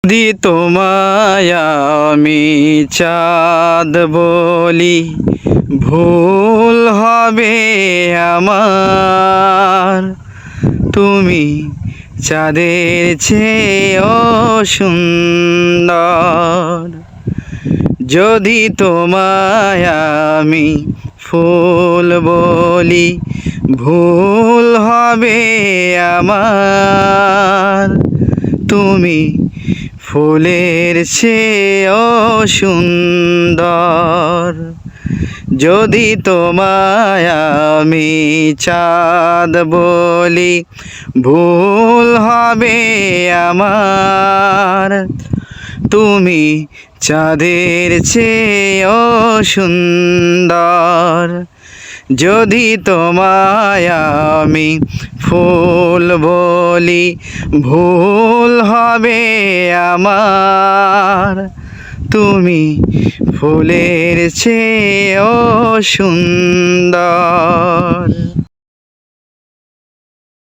যদি তোমায় আমি চাঁদ বলি, ভুল হবে আমার। তুমি চাঁদের চেয়েও সুন্দর। যদি তোমায় আমি ফুল বলি, ভুল হবে আমার। তুমি ফুলের চেয়েও সুন্দর। যদি তোমায় আমি চাঁদ বলি, ভুল হবে আমার। তুমি চাঁদের চেয়েও সুন্দর। যদি তোমায় আমি ফুল বলি, ভুল হবে আমার। তুমি ফুলের চেয়েও সুন্দর।